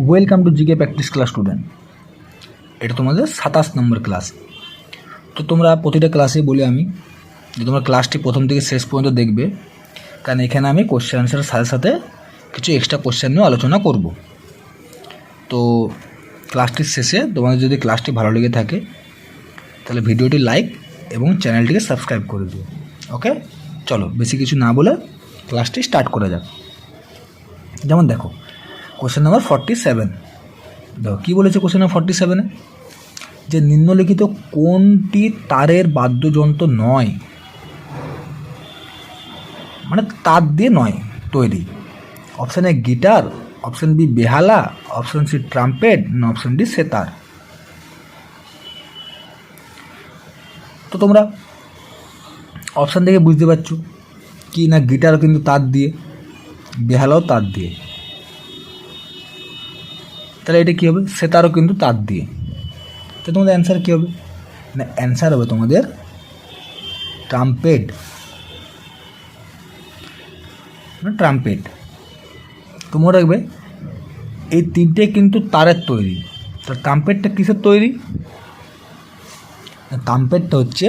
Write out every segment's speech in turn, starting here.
Welcome to GK practice class student. এটা তোমাদের 27 নম্বর class. তো তোমরা প্রতিটা ক্লাসে বলি আমি যে তোমরা ক্লাসটি প্রথম থেকে শেষ পর্যন্ত দেখবে, কারণ এখানে আমি কোশ্চেন আনসারের সাথে সাথে কিছু এক্সট্রা কোশ্চেন নিয়েও আলোচনা করব। তো ক্লাসটির শেষে তোমাদের যদি ক্লাসটি ভালো লেগে থাকে তাহলে ভিডিওটি লাইক এবং চ্যানেলটিকে সাবস্ক্রাইব করে দিও। ওকে, চলো বেশি কিছু না বলে ক্লাসটি স্টার্ট করা যাক। যেমন দেখো কোশ্চেন নাম্বার 47, দেখো কী বলেছে কোশ্চেন নাম্বার 47-এ, যে নিম্নলিখিত কোনটি তারের বাদ্যযন্ত্র নয়, মানে তার দিয়ে নয় তৈরি। Option A guitar, option B বেহালা, অপশান সি ট্রাম্পেট না অপশান ডি সেতার। তো তোমরা অপশান থেকে বুঝতে পারছো কি না, গিটারও কিন্তু তার দিয়ে, বেহালাও তার দিয়ে, তাহলে এটা কী হবে, সেতারও কিন্তু তার দিয়ে। তো তোমাদের অ্যান্সার কী হবে না, অ্যান্সার হবে তোমাদের ট্রাম্পেট, ট্রাম্পেট। তো মনে রাখবে এই তিনটে কিন্তু তারের তৈরি। তো ট্রাম্পেটটা কিসের তৈরি, ট্রাম্পেটটা হচ্ছে,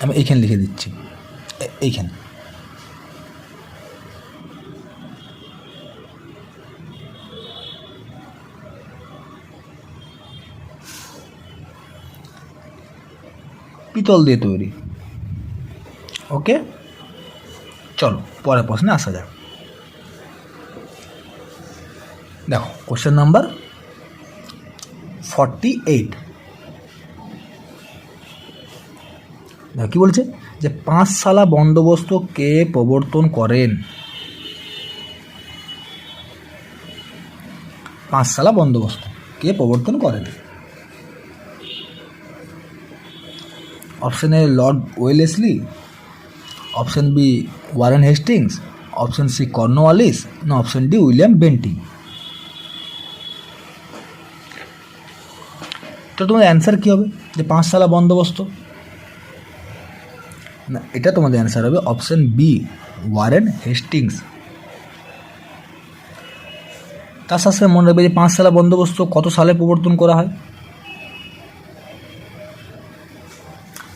আমি এইখানে লিখে দিচ্ছি, এইখানে পিতল দিয়ে তৈরি। ওকে, চলো পরের প্রশ্নে আসা যাক। দেখো কোশ্চেন নাম্বার 48, দেখো কী বলছে, যে পাঁচশালা বন্দোবস্ত কে প্রবর্তন করেন। পাঁচশালা বন্দোবস্ত কে প্রবর্তন করেন। Option A Lord Wellesley, option B Warren Hastings, option C Cornwallis না অপশান ডি উইলিয়াম বেন্টিং। তো তোমাদের অ্যান্সার কী হবে, যে পাঁচশালা বন্দোবস্ত, না এটা তোমাদের অ্যান্সার হবে অপশান বি ওয়ারেন হেস্টিংস। তার সাথে মনে রাখবে যে পাঁচশালা বন্দোবস্ত কত সালে প্রবর্তন করা হয়,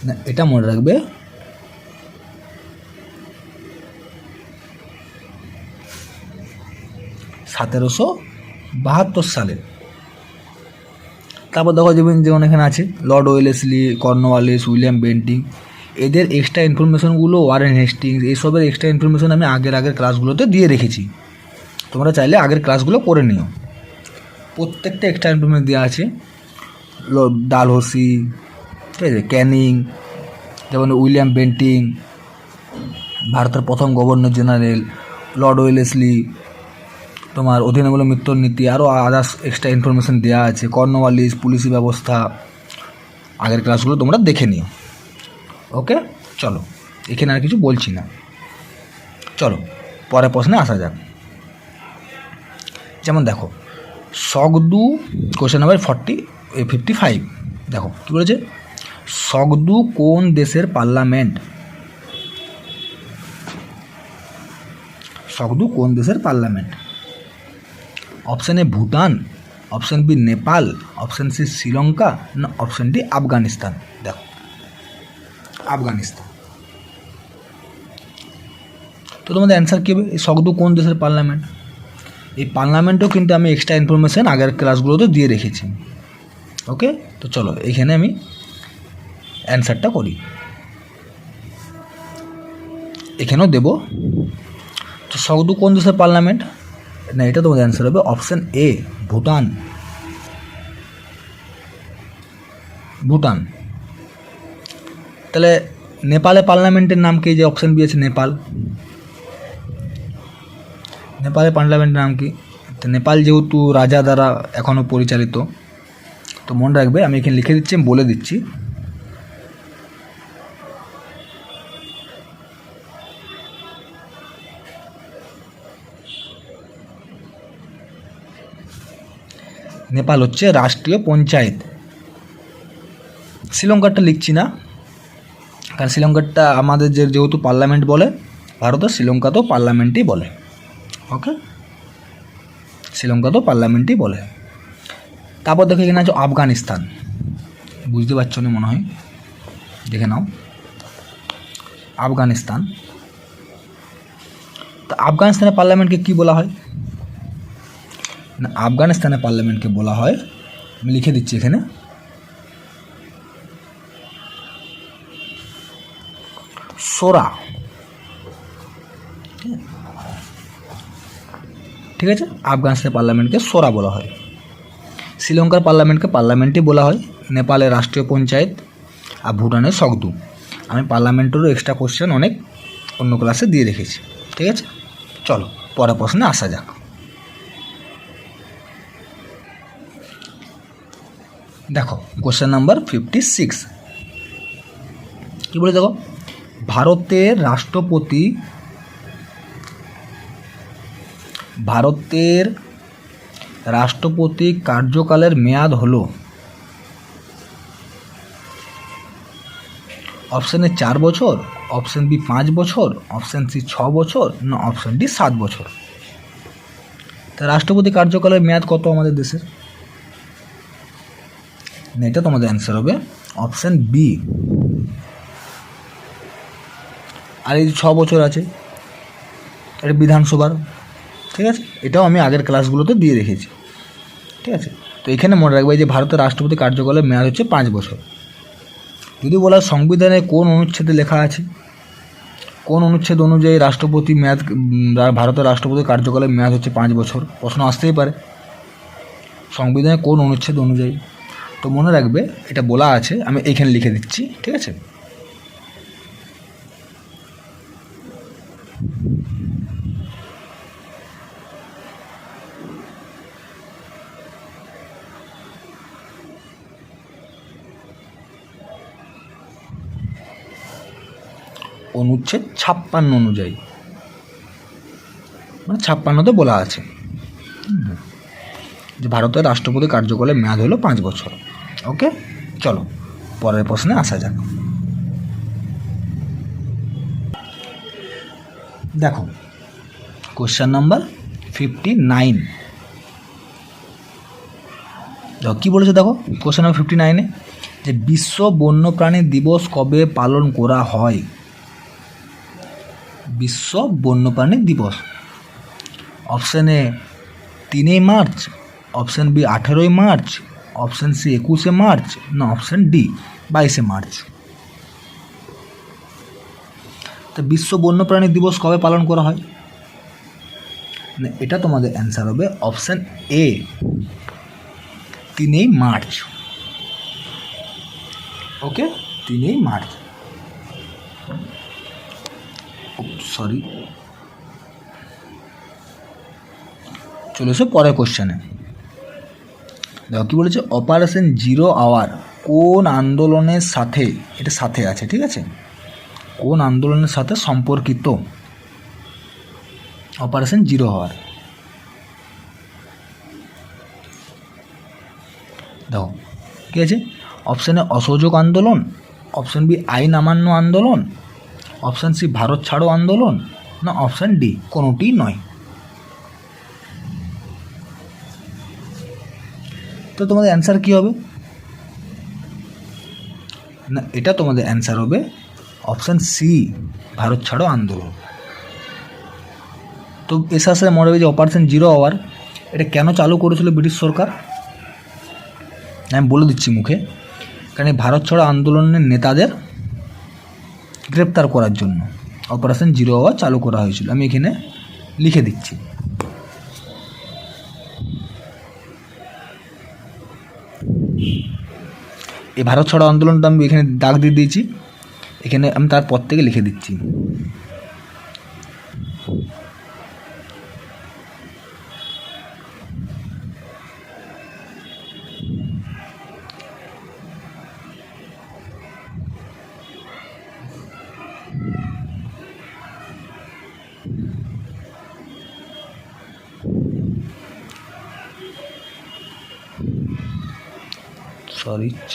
না এটা মনে রাখবে 1772 সালে। তারপর দেখো যেমন এখানে আছে Lord Wellesley, Cornwallis, William Bentinck, এদের এক্সট্রা ইনফরমেশনগুলো, ওয়ারেন হেস্টিংস, এইসবের এক্সট্রা ইনফরমেশন আমি আগের ক্লাসগুলোতে দিয়ে রেখেছি। তোমরা চাইলে আগের ক্লাসগুলো করে নিও, প্রত্যেকটা এক্সট্রা ইনফরমেশন দেওয়া আছে। ডালহৌসি, ঠিক আছে, ক্যানিং, যেমন উইলিয়াম বেন্টিং ভারতের প্রথম গভর্নর জেনারেল, লর্ড ওয়েলেসলি তোমার অধীনমূলক মৃত্যুর নীতি, আরও আদার্স এক্সট্রা ইনফরমেশন দেওয়া আছে, কর্নওয়ালিস, পুলিশি ব্যবস্থা, আগের ক্লাসগুলো তোমরা দেখে নিও। ওকে, চলো এখানে আর কিছু বলছি না, চলো পরের প্রশ্নে আসা যাক। যেমন দেখো সকদু, কোশ্চেন নাম্বার 55, দেখো কী বলেছে, সকদু কোন দেশের পার্লামেন্ট। সকদু কোন দেশের parliament. Option A Bhutan, option B Nepal, option C Sri Lanka না অপশান ডি আফগানিস্তান। দেখো আফগানিস্তান। তো তোমাদের অ্যান্সার কী হবে, এই সকদু কোন দেশের পার্লামেন্ট। এই পার্লামেন্টও কিন্তু আমি এক্সট্রা ইনফরমেশান আগের ক্লাসগুলোতে দিয়ে রেখেছি। ওকে, তো চলো এখানে আমি অ্যান্সারটা করি, এখানেও দেব। তো সকদু কোন দেশের পার্লামেন্ট, না এটা তোমাদের অ্যান্সার হবে অপশান এ ভুটান, ভুটান। তাহলে নেপালে পার্লামেন্টের নাম কি, যে অপশান বি আছে নেপাল, নেপালের পার্লামেন্টের নাম কি, তো নেপাল যেহেতু রাজা দ্বারা এখনও পরিচালিত, তো মনে রাখবে আমি এখানে লিখে দিচ্ছি, আমি বলে দিচ্ছি। নেপাল হচ্ছে রাষ্ট্রীয় পঞ্চায়েত। শ্রীলঙ্কারটা লিখছি না, কারণ শ্রীলঙ্কারটা আমাদের যেহেতু পার্লামেন্ট বলে, ভারতের শ্রীলঙ্কাতেও পার্লামেন্টই বলে। ওকে, শ্রীলঙ্কা তো পার্লামেন্টই বলে। তারপর দেখো এখানে আছে আফগানিস্তান, বুঝতে পারছো না মনে হয়, দেখে নাও আফগানিস্তান। তো আফগানিস্তানের পার্লামেন্টকে কী বলা হয় না, আফগানিস্তানের পার্লামেন্টকে বলা হয়, আমি লিখে দিচ্ছি এখানে, সোরা। ঠিক আছে, আফগানিস্তানের পার্লামেন্টকে সোরা বলা হয়। শ্রীলঙ্কার পার্লামেন্টকে পার্লামেন্টই বলা হয়, নেপালের রাষ্ট্রীয় পঞ্চায়েত, আর ভুটানের সকদু। আমি পার্লামেন্টেরও এক্সট্রা কোশ্চেন অনেক অন্য ক্লাসে দিয়ে রেখেছি। ঠিক আছে, চলো পরের প্রশ্নে আসা যাক। দেখো কোশ্চেন নাম্বার 56 কী বলে, দেখো ভারতের রাষ্ট্রপতি কার্যকালের মেয়াদ হলো অপশান এ 4 বছর, অপশান বি 5 বছর, অপশান সি 6 বছর, না অপশান ডি 7 বছর। তা রাষ্ট্রপতি কার্যকালের মেয়াদ কত আমাদের দেশের? এটা তোমাদের অ্যান্সার হবে অপশান বি। আর এই 6 বছর আছে এটা বিধানসভার। ঠিক আছে, এটাও আমি আগের ক্লাসগুলোতে দিয়ে রেখেছি। ঠিক আছে, তো এখানে মনে রাখবে যে ভারতের রাষ্ট্রপতি কার্যকালের মেয়াদ হচ্ছে 5 বছর। যদি বলা সংবিধানে কোন অনুচ্ছেদে লেখা আছে, কোন অনুচ্ছেদ অনুযায়ী ভারতের রাষ্ট্রপতি কার্যকালের মেয়াদ হচ্ছে 5 বছর, প্রশ্ন আসতেই পারে সংবিধানে কোন অনুচ্ছেদ অনুযায়ী। তো মনে রাখবে এটা বলা আছে, আমি এইখানে লিখে দিচ্ছি। ঠিক আছে, অনুচ্ছেদ 56 অনুযায়ী, মানে 56তে বলা আছে যে ভারতের রাষ্ট্রপতি কার্যকালের মেয়াদ হলো 5 বছর। ওকে, চলো পরের প্রশ্নে আসা যাক। দেখো কোশ্চেন নাম্বার 59 দেখো কী বলেছে, দেখো কোশ্চেন নাম্বার 59-এ যে বিশ্ব বন্যপ্রাণী দিবস কবে পালন করা হয়? বিশ্ব বন্যপ্রাণী দিবস option A 3 March, option B 18 March, option C 21 March, না অপশান ডি 22 মার্চ। তো বিশ্ব বন্যপ্রাণী দিবস কবে পালন করা হয়? না এটা তোমাদের অ্যান্সার হবে option A 3 March. Okay, 3 March, sorry. চলে এসো পরের কোশ্চেনে। দেখো কী বলেছে, অপারেশন জিরো আওয়ার কোন আন্দোলনের সাথে, এটা সাথে আছে, ঠিক আছে, কোন আন্দোলনের সাথে সম্পর্কিত অপারেশন জিরো আওয়ার? দেখো কী আছে, অপশান এ অসহযোগ আন্দোলন, অপশান বি আইন অমান্য আন্দোলন, অপশান সি ভারত ছাড়ো আন্দোলন, না অপশান ডি কোনোটি নয়। তো তোমাদের অ্যান্সার কী হবে? না এটা তোমাদের অ্যান্সার হবে অপশান সি ভারত ছাড়ো আন্দোলন। তো এর সাথে মনে রাখবে যে অপারেশন জিরো আওয়ার এটা কেন চালু করেছিল ব্রিটিশ সরকার? আমি বলে দিচ্ছি মুখে, কারণ এই ভারত ছাড়ো আন্দোলনের নেতাদের গ্রেপ্তার করার জন্য অপারেশন জিরো আওয়ার চালু করা হয়েছিল। আমি এখানে লিখে দিচ্ছি। এই ভারত ছাড়ো আন্দোলনটা আমি এখানে দাগ দিয়ে দিয়েছি, এখানে আমি তারপর থেকে লিখে দিচ্ছি।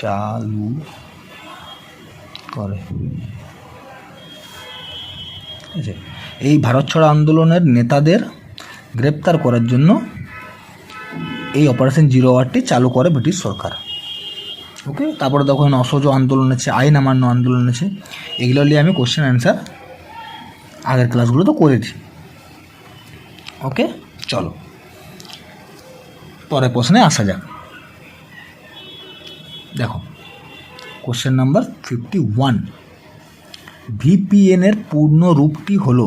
চালু করে, ঠিক আছে, এই ভারত ছাড়ো আন্দোলনের নেতাদের গ্রেপ্তার করার জন্য এই অপারেশন জিরো আওয়ারটি চালু করে ব্রিটিশ সরকার। ওকে, তারপরে দেখো অসহযোগ আন্দোলন আছে, আইন অমান্য আন্দোলন আছে, এগুলো নিয়ে আমি কোশ্চেন অ্যান্সার আগের ক্লাসগুলো তো করেছি। ওকে, চলো পরের প্রশ্নে আসা যাক। দেখো কোশ্চেন নাম্বার 51, ভিপিএনের পূর্ণ রূপটি হলো,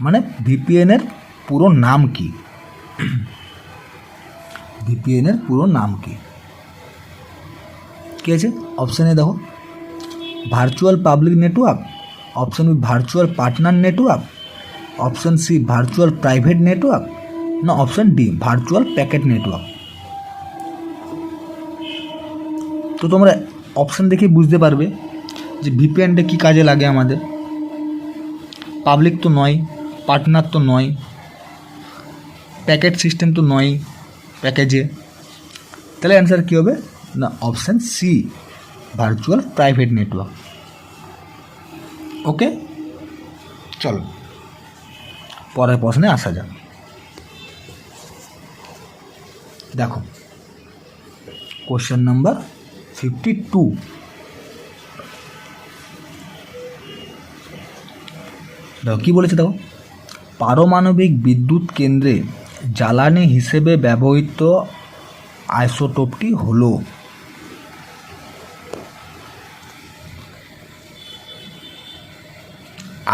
মানে ভিপিএনের পুরো নাম কি? ভিপিএনের পুরো নাম কি? কি আছে? অপশান এ দেখো virtual public network, option B virtual partner network, option C virtual private network, না option D virtual packet network. তো তোমরা অপশান দেখে বুঝতে পারবে যে ভিপিএনটা কী কাজে লাগে আমাদের। পাবলিক তো নয়, পার্টনার তো নয়, প্যাকেট সিস্টেম তো নয় প্যাকেজে, তাহলে অ্যান্সার কী হবে? না option C virtual private network. Okay, চলো পরের প্রশ্নে আসা যাক। দেখো কোশ্চেন নাম্বার 52, দেখো কী বলেছে, দেখো পারমাণবিক বিদ্যুৎ কেন্দ্রে জ্বালানি হিসেবে ব্যবহৃত আইসোটোপটি হলো,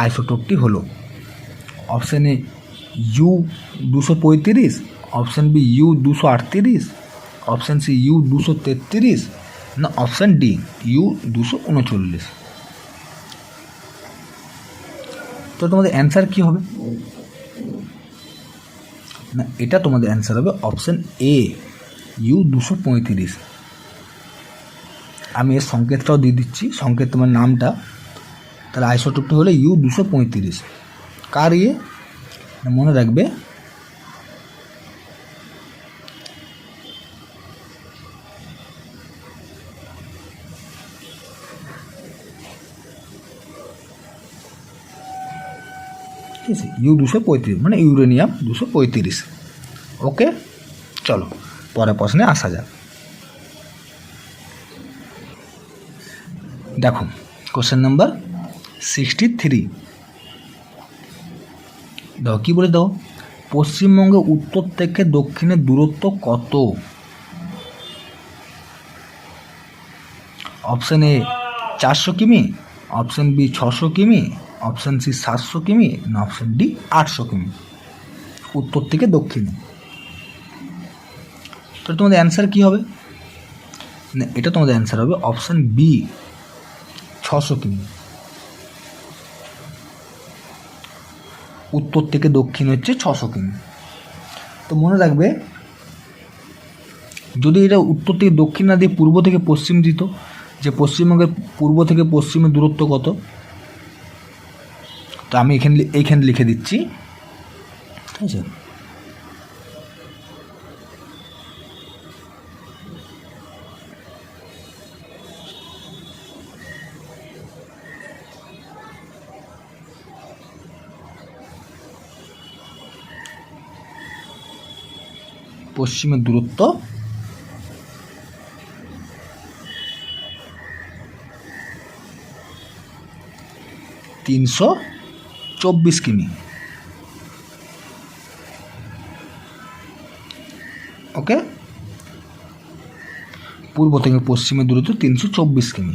আইসোটোপটি হলো option A U-235, option B U-238, option C U-233, না অপশান ডি U-239। তো তোমাদের অ্যান্সার কী হবে? না এটা তোমাদের অ্যান্সার হবে অপশান এ U-235। আমি এর সংকেতটাও দিয়ে দিচ্ছি, সংকেত তোমার নামটা, তাহলে আইসোটোপটি হলো U-235। কার ইয়ে মনে রাখবে, ঠিক আছে, U-235 মানে ইউরেনিয়াম 235। ওকে, চলো পরের প্রশ্নে আসা যাক। দেখো কোশ্চেন নাম্বার 63, দেখো কী বলে, দাও পশ্চিমবঙ্গে উত্তর থেকে দক্ষিণের দূরত্ব কত? অপশান এ 400 কিমি, অপশান বি 600 কিমি, অপশান সি 700 কিমি, না অপশান ডি 800 কিমি উত্তর থেকে দক্ষিণে। তো তোমাদের অ্যান্সার কী হবে? না এটা তোমাদের অ্যান্সার হবে অপশান বি 600 কিমি। উত্তর থেকে দক্ষিণ হচ্ছে 600 কিমি। তো মনে রাখবে যদি এটা উত্তর থেকে দক্ষিণ না দিয়ে পূর্ব থেকে পশ্চিম দিত, যে পশ্চিমবঙ্গের পূর্ব থেকে পশ্চিমের দূরত্ব কত, তো আমি এইখানে লিখে দিচ্ছি, ঠিক আছে। পশ্চিমের দূরত্ব 324 কিমি। ওকে, পূর্ব থেকে পশ্চিমের দূরত্ব 324 কিমি,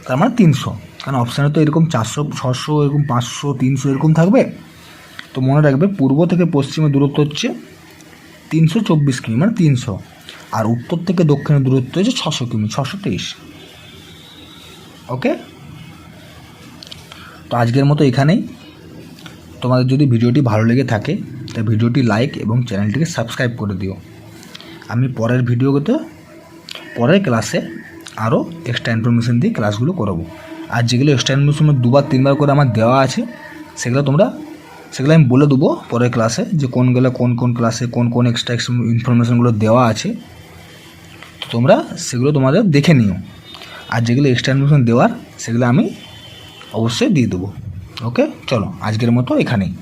তার মানে 300, কারণ অপশানে তো এরকম 400, 600, এরকম 500, 300 এরকম থাকবে। তো মনে রাখবে পূর্ব থেকে পশ্চিমের দূরত্ব হচ্ছে 324 কিমি মানে 300, আর উত্তর থেকে দক্ষিণের দূরত্ব হচ্ছে 600 কিমি, 623। ওকে, তো আজকের মতো এখানেই। তোমাদের যদি ভিডিওটি ভালো লেগে থাকে তাহলে ভিডিওটি লাইক এবং চ্যানেলটিকে সাবস্ক্রাইব করে দিও। আমি পরের ভিডিওতে পরের ক্লাসে আরও এক্সট্রা ইনফরমেশান দিয়ে ক্লাসগুলো করাবো। আর যেগুলো এক্সট্রা ইনফরমেশন 2বার 3বার করে আমার দেওয়া আছে সেগুলো আমি বলে দেবো পরের ক্লাসে, যে কোনগুলো কোন ক্লাসে কোন এক্সট্রা ইনফরমেশানগুলো দেওয়া আছে। তো তোমরা সেগুলো তোমাদের দেখে নিও, আর যেগুলো এক্সট্রা ইনফরমেশন দেওয়ার সেগুলো আমি অবশ্যই দিয়ে দেবো। ওকে, চলো আজকের মতো এখানেই।